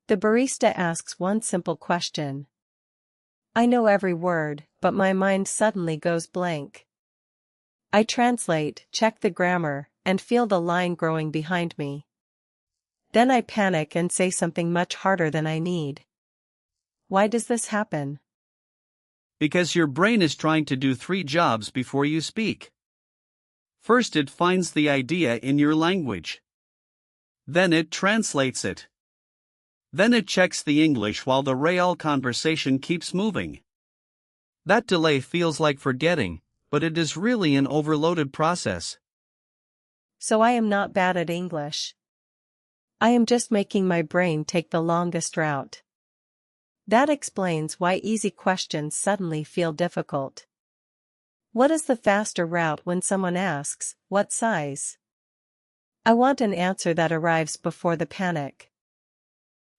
The barista asks one simple question. I know every word, but my mind suddenly goes blank. I translate, check the grammar, and feel the line growing behind me. Then I panic and say something much harder than I need. Why does this happen? Because your brain is trying to do 3 jobs before you speak. First, it finds the idea in your language. Then it translates it. Then it checks the English while the real conversation keeps moving. That delay feels like forgetting, but it is really an overloaded process. So I am not bad at English. I am just making my brain take the longest route. That explains why easy questions suddenly feel difficult. What is the faster route when someone asks, "What size?" I want an answer that arrives before the panic.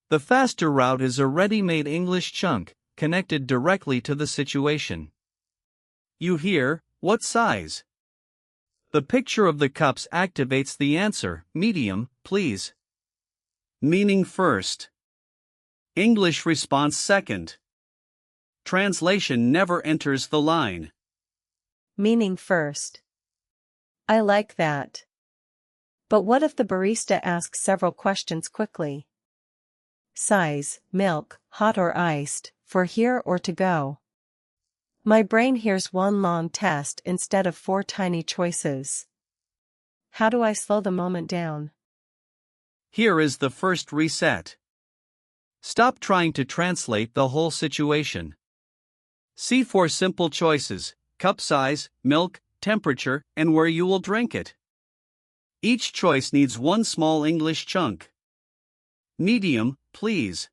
The faster route is a ready-made English chunk, connected directly to the situation. You hear, "What size?" The picture of the cups activates the answer, "Medium, please." Meaning first. English response second. Translation never enters the line. Meaning first. I like that. But what if the barista asks several questions quickly? Size, milk, hot or iced, for here or to go. My brain hears one long test instead of 4 tiny choices. How do I slow the moment down? Here is the first reset. Stop trying to translate the whole situation. See 4 simple choices: cup size, milk, temperature, and where you will drink it. Each choice needs one small English chunk. Medium, please.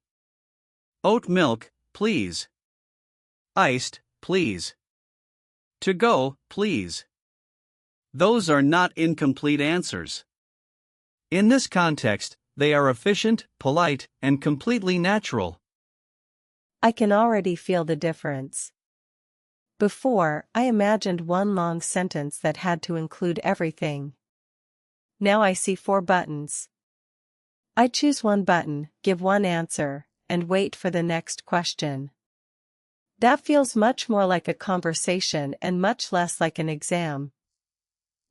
Oat milk, please. Iced, please. To go, please. Those are not incomplete answers. In this context, they are efficient, polite, and completely natural. I can already feel the difference. Before, I imagined one long sentence that had to include everything. Now I see 4 buttons. I choose one button, give one answer, and wait for the next question. That feels much more like a conversation and much less like an exam.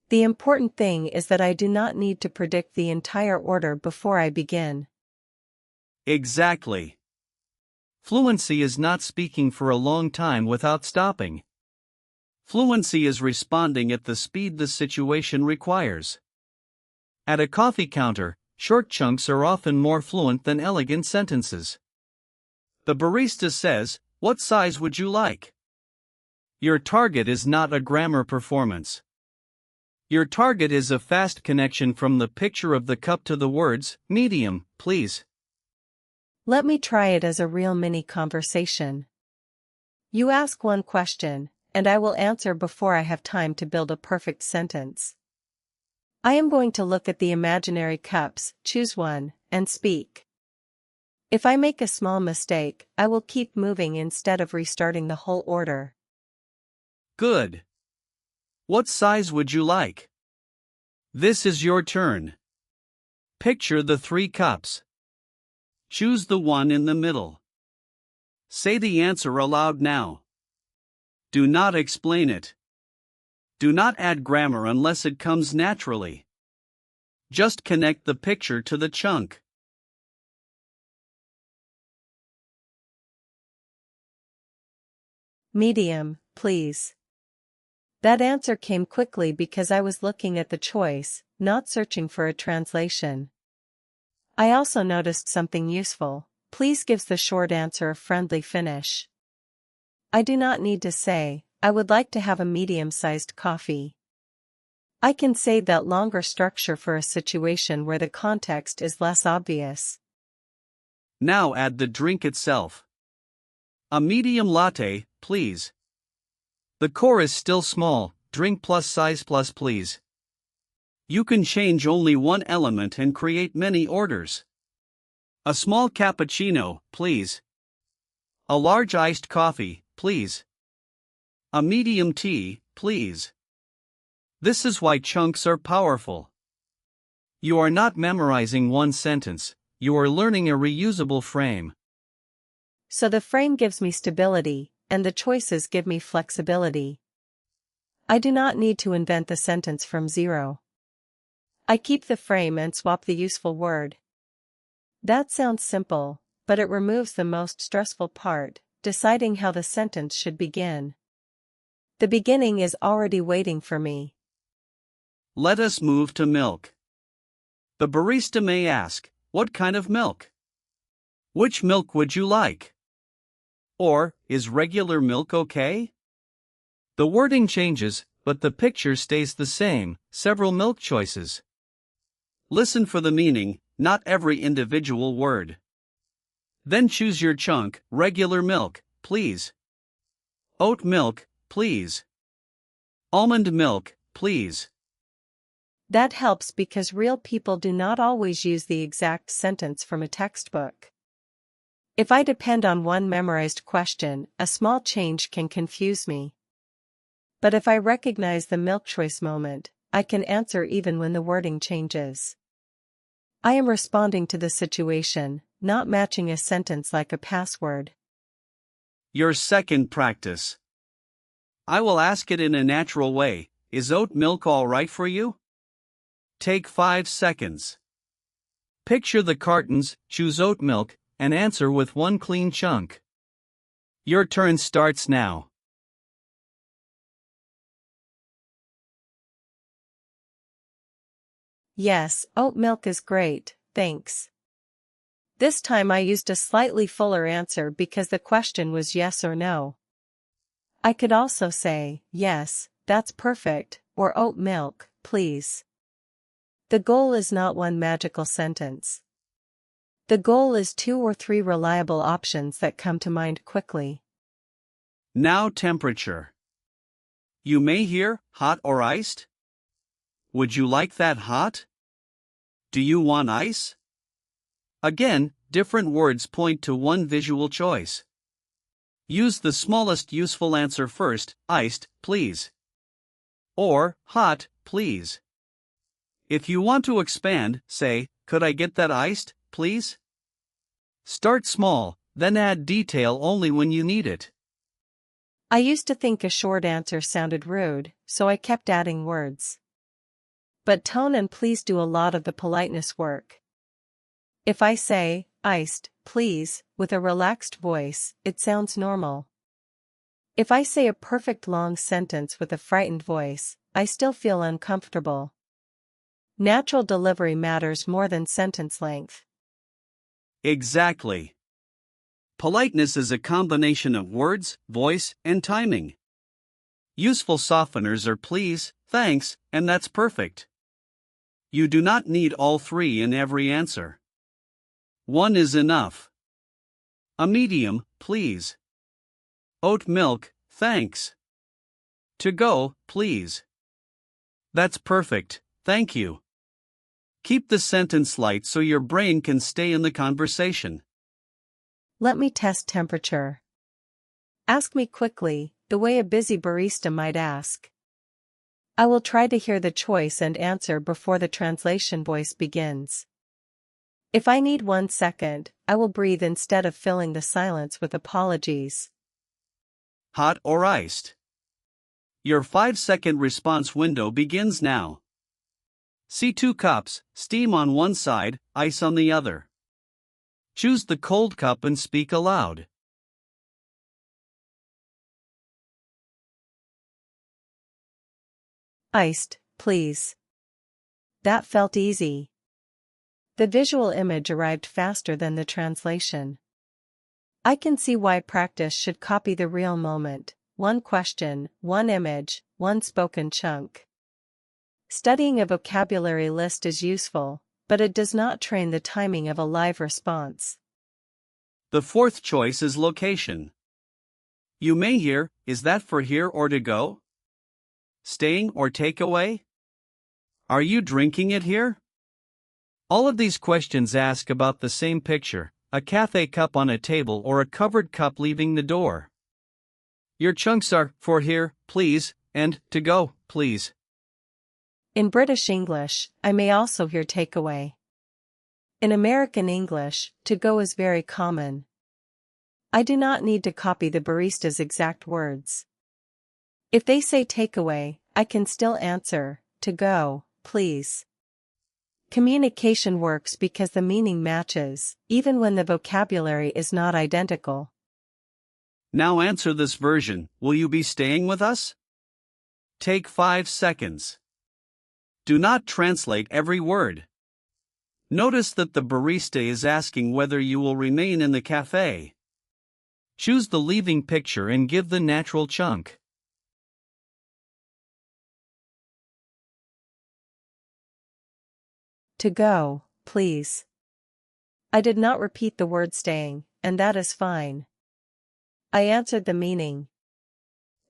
The important thing is that I do not need to predict the entire order before I begin. Exactly. Fluency is not speaking for a long time without stopping. Fluency is responding at the speed the situation requires. At a coffee counter, short chunks are often more fluent than elegant sentences. The barista says, "What size would you like?" Your target is not a grammar performance. Your target is a fast connection from the picture of the cup to the words, "Medium, please." Let me try it as a real mini conversation. You ask one question, and I will answer before I have time to build a perfect sentence. I am going to look at the imaginary cups, choose one, and speak. If I make a small mistake, I will keep moving instead of restarting the whole order. Good. What size would you like? This is your turn. Picture the 3 cups. Choose the one in the middle. Say the answer aloud now. Do not explain it. Do not add grammar unless it comes naturally. Just connect the picture to the chunk. Medium, please. That answer came quickly because I was looking at the choice, not searching for a translation. I also noticed something useful. Please gives the short answer a friendly finish. I do not need to say, I would like to have a medium-sized coffee. I can save that longer structure for a situation where the context is less obvious. Now add the drink itself. A medium latte, please. The core is still small, drink plus size plus please. You can change only one element and create many orders. A small cappuccino, please. A large iced coffee, please. A medium tea, please. This is why chunks are powerful. You are not memorizing one sentence, You are learning a reusable frame. So the frame gives me stability, and the choices give me flexibility. I do not need to invent the sentence from zero. I keep the frame and swap the useful word. That sounds simple, but it removes the most stressful part, deciding how the sentence should begin. The beginning is already waiting for me. Let us move to milk. The barista may ask, "What kind of milk? Which milk would you like?" Or, "Is regular milk okay?" The wording changes, but the picture stays the same, several milk choices. Listen for the meaning, not every individual word. Then choose your chunk: regular milk, please. Oat milk, please. Almond milk, please. That helps because real people do not always use the exact sentence from a textbook. If I depend on one memorized question, a small change can confuse me. But if I recognize the milk choice moment, I can answer even when the wording changes. I am responding to the situation, not matching a sentence like a password. Your second practice. I will ask it in a natural way. Is oat milk all right for you? Take 5 seconds. Picture the cartons, choose oat milk, and answer with one clean chunk. Your turn starts now. Yes, oat milk is great, thanks. This time I used a slightly fuller answer because the question was yes or no. I could also say, yes, that's perfect, or oat milk, please. The goal is not one magical sentence. The goal is 2 or 3 reliable options that come to mind quickly. Now temperature. You may hear, hot or iced? Would you like that hot? Do you want ice? Again, different words point to one visual choice. Use the smallest useful answer first: iced, please. Or, hot, please. If you want to expand, say, could I get that iced, please? Start small, then add detail only when you need it. I used to think a short answer sounded rude, so I kept adding words. But tone and please do a lot of the politeness work. If I say, iced, please, with a relaxed voice, it sounds normal. If I say a perfect long sentence with a frightened voice, I still feel uncomfortable. Natural delivery matters more than sentence length. Exactly. Politeness is a combination of words, voice, and timing. Useful softeners are please, thanks, and that's perfect. You do not need all 3 in every answer. One is enough. A medium, please. Oat milk, thanks. To go, please. That's perfect, thank you. Keep the sentence light so your brain can stay in the conversation. Let me test temperature. Ask me quickly, the way a busy barista might ask. I will try to hear the choice and answer before the translation voice begins. If I need 1 second, I will breathe instead of filling the silence with apologies. Hot or iced? Your 5-second response window begins now. See 2 cups, steam on one side, ice on the other. Choose the cold cup and speak aloud. Iced, please. That felt easy. The visual image arrived faster than the translation. I can see why practice should copy the real moment: 1 question, 1 image, 1 spoken chunk. Studying a vocabulary list is useful, but it does not train the timing of a live response. The 4th choice is location. You may hear, is that for here or to go? Staying or takeaway? Are you drinking it here? All of these questions ask about the same picture: a café cup on a table or a covered cup leaving the door. Your chunks are for here, please, and to go, please. In British English, I may also hear takeaway. In American English, to go is very common. I do not need to copy the barista's exact words. If they say takeaway, I can still answer, to go, please. Communication works because the meaning matches, even when the vocabulary is not identical. Now answer this version. Will you be staying with us? Take 5 seconds. Do not translate every word. Notice that the barista is asking whether you will remain in the cafe. Choose the leaving picture and give the natural chunk. To go, please. I did not repeat the word staying, and that is fine. I answered the meaning.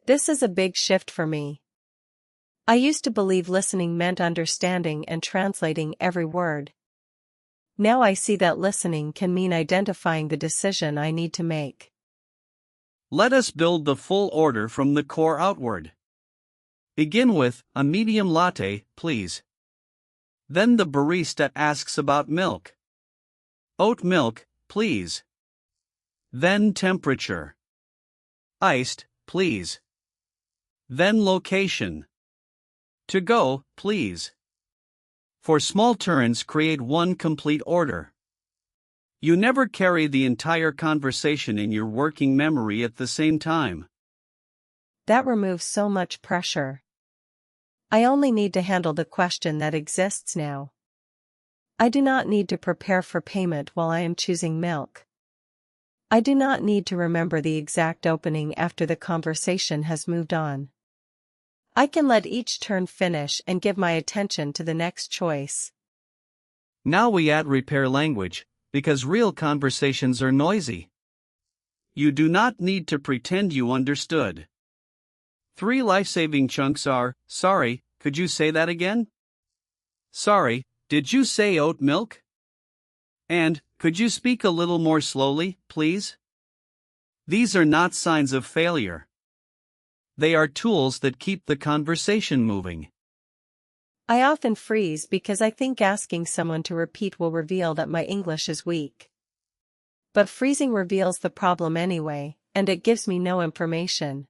This is a big shift for me. I used to believe listening meant understanding and translating every word. Now I see that listening can mean identifying the decision I need to make. Let us build the full order from the core outward. Begin with, a medium latte, please. Then the barista asks about milk. Oat milk, please. Then temperature. Iced, please. Then location. To go, please. For small turns, create one complete order. You never carry the entire conversation in your working memory at the same time. That removes so much pressure. I only need to handle the question that exists now. I do not need to prepare for payment while I am choosing milk. I do not need to remember the exact opening after the conversation has moved on. I can let each turn finish and give my attention to the next choice. Now we add repair language, because real conversations are noisy. You do not need to pretend you understood. 3 life-saving chunks are, sorry, could you say that again? Sorry, did you say oat milk? And, could you speak a little more slowly, please? These are not signs of failure. They are tools that keep the conversation moving. I often freeze because I think asking someone to repeat will reveal that my English is weak. But freezing reveals the problem anyway, and it gives me no information.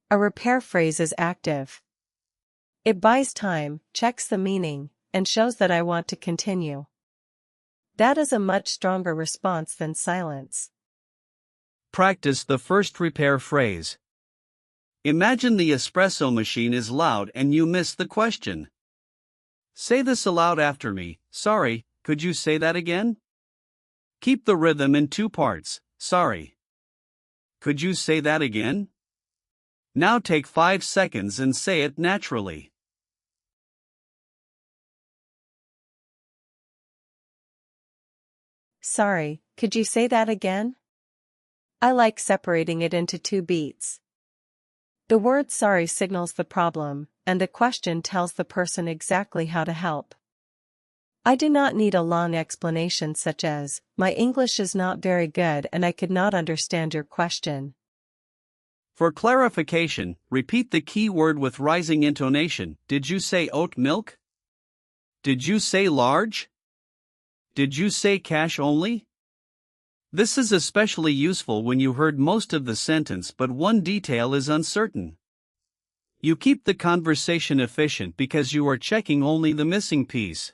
A repair phrase is active. It buys time, checks the meaning, and shows that I want to continue. That is a much stronger response than silence. Practice the first repair phrase. Imagine the espresso machine is loud and you miss the question. Say this aloud after me. Sorry, could you say that again? Keep the rhythm in 2 parts. Sorry. Could you say that again? Now take 5 seconds and say it naturally. Sorry, could you say that again? I like separating it into 2 beats. The word sorry signals the problem, and the question tells the person exactly how to help. I do not need a long explanation such as, my English is not very good and I could not understand your question. For clarification, repeat the key word with rising intonation. Did you say oat milk? Did you say large? Did you say cash only? This is especially useful when you heard most of the sentence but one detail is uncertain. You keep the conversation efficient because you are checking only the missing piece.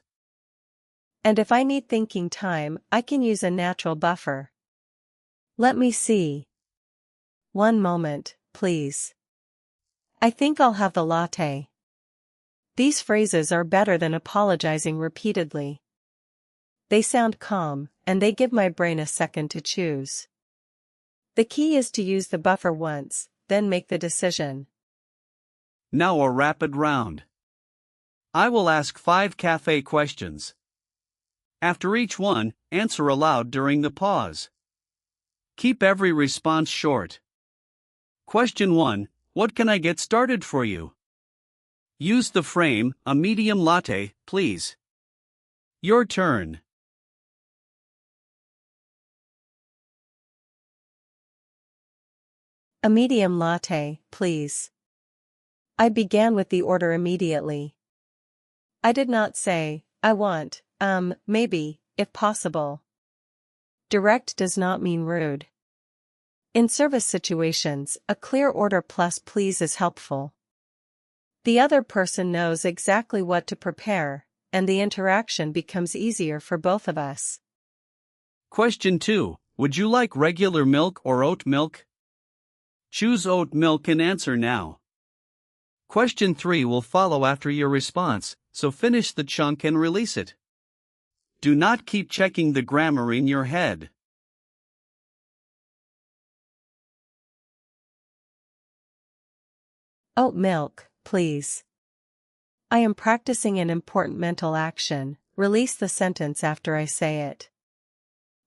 And if I need thinking time, I can use a natural buffer. Let me see. 1 moment, please. I think I'll have the latte. These phrases are better than apologizing repeatedly. They sound calm, and they give my brain a second to choose. The key is to use the buffer once, then make the decision. Now a rapid round. I will ask 5 cafe questions. After each one, answer aloud during the pause. Keep every response short. Question 1, what can I get started for you? Use the frame, a medium latte, please. Your turn. A medium latte, please. I began with the order immediately. I did not say, I want, maybe, if possible. Direct does not mean rude. In service situations, a clear order plus please is helpful. The other person knows exactly what to prepare, and the interaction becomes easier for both of us. Question 2. Would you like regular milk or oat milk? Choose oat milk and answer now. Question 3 will follow after your response, so finish the chunk and release it. Do not keep checking the grammar in your head. Oat milk, please. I am practicing an important mental action. Release the sentence after I say it.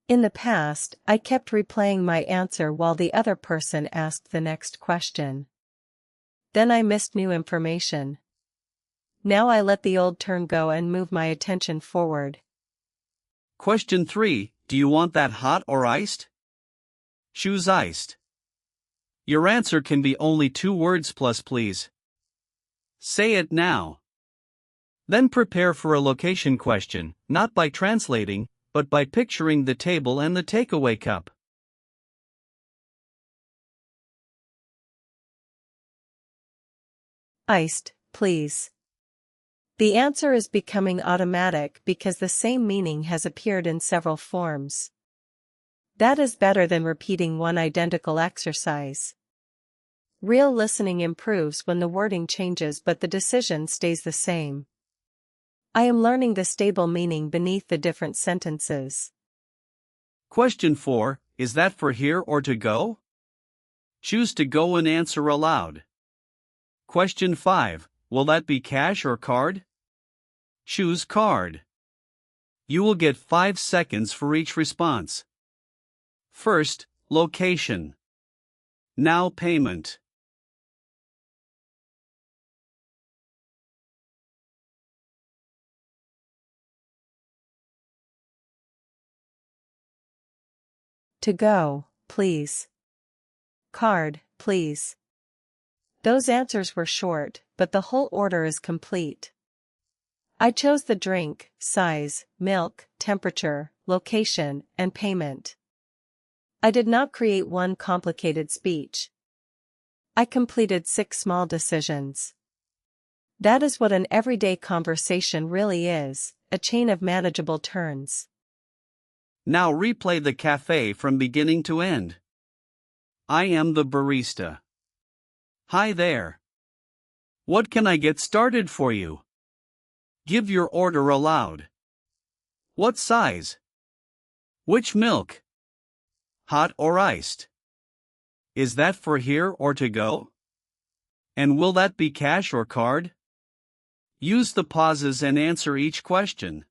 In the past, I kept replaying my answer while the other person asked the next question. Then I missed new information. Now I let the old turn go and move my attention forward. Question 3. Do you want that hot or iced? Choose iced. Your answer can be only 2 words plus please. Say it now. Then prepare for a location question, not by translating, but by picturing the table and the takeaway cup. Iced, please. The answer is becoming automatic because the same meaning has appeared in several forms. That is better than repeating one identical exercise. Real listening improves when the wording changes but the decision stays the same. I am learning the stable meaning beneath the different sentences. Question 4. Is that for here or to go? Choose to go and answer aloud. Question 5. Will that be cash or card? Choose card. You will get 5 seconds for each response. First, location. Now payment. To go, please. Card, please. Those answers were short, but the whole order is complete. I chose the drink, size, milk, temperature, location, and payment. I did not create one complicated speech. I completed 6 small decisions. That is what an everyday conversation really is, a chain of manageable turns. Now replay the cafe from beginning to end. I am the barista. Hi there. What can I get started for you? Give your order aloud. What size? Which milk? Hot or iced? Is that for here or to go? And will that be cash or card? Use the pauses and answer each question.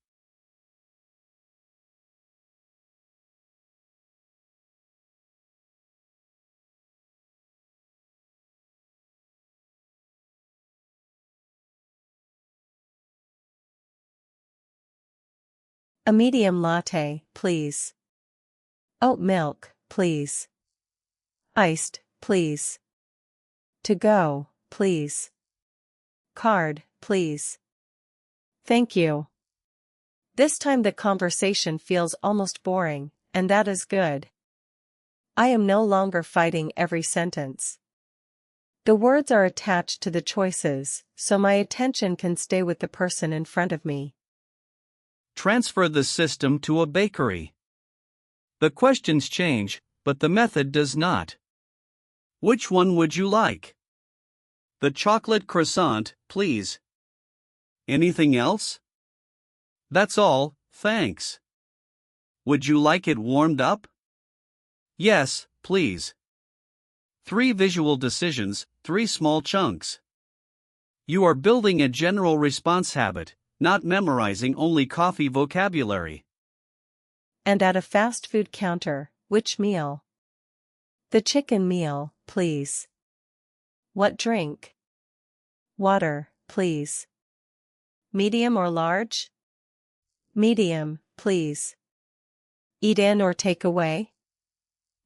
A medium latte, please. Oat milk, please. Iced, please. To go, please. Card, please. Thank you. This time the conversation feels almost boring, and that is good. I am no longer fighting every sentence. The words are attached to the choices, so my attention can stay with the person in front of me. Transfer the system to a bakery. The questions change, but the method does not. Which one would you like? The chocolate croissant, please. Anything else? That's all, thanks. Would you like it warmed up? Yes, please. 3 visual decisions, 3 small chunks. You are building a general response habit, not memorizing only coffee vocabulary. And at a fast food counter, which meal? The chicken meal, please. What drink? Water, please. Medium or large? Medium, please. Eat in or take away?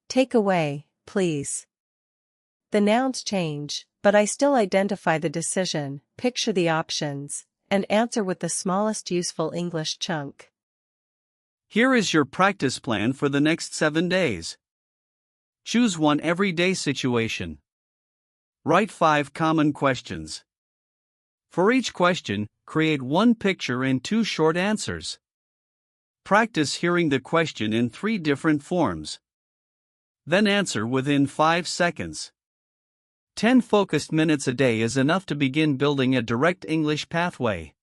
Take away, please. The nouns change, but I still identify the decision, picture the options, and answer with the smallest useful English chunk. Here is your practice plan for the next 7 days. Choose one everyday situation. Write 5 common questions. For each question, create one picture and 2 short answers. Practice hearing the question in 3 different forms. Then answer within 5 seconds. 10 focused minutes a day is enough to begin building a direct English pathway.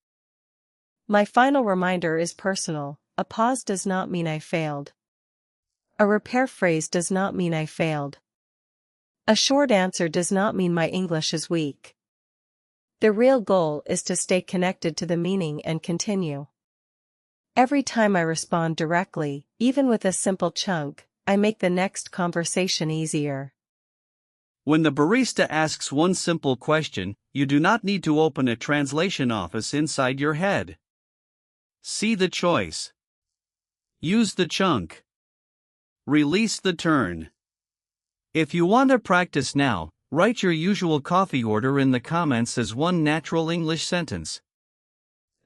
My final reminder is personal. A pause does not mean I failed. A repair phrase does not mean I failed. A short answer does not mean my English is weak. The real goal is to stay connected to the meaning and continue. Every time I respond directly, even with a simple chunk, I make the next conversation easier. When the barista asks one simple question, you do not need to open a translation office inside your head. See the choice. Use the chunk. Release the turn. If you want to practice now, write your usual coffee order in the comments as one natural English sentence.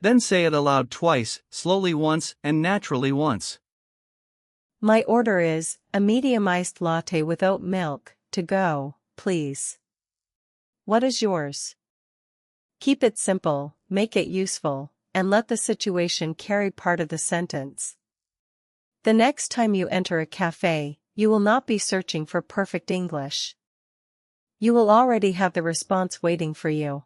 Then say it aloud twice, slowly once, and naturally once. My order is a medium iced latte with oat milk, to go, please. What is yours? Keep it simple, make it useful, and let the situation carry part of the sentence. The next time you enter a cafe, you will not be searching for perfect English. You will already have the response waiting for you.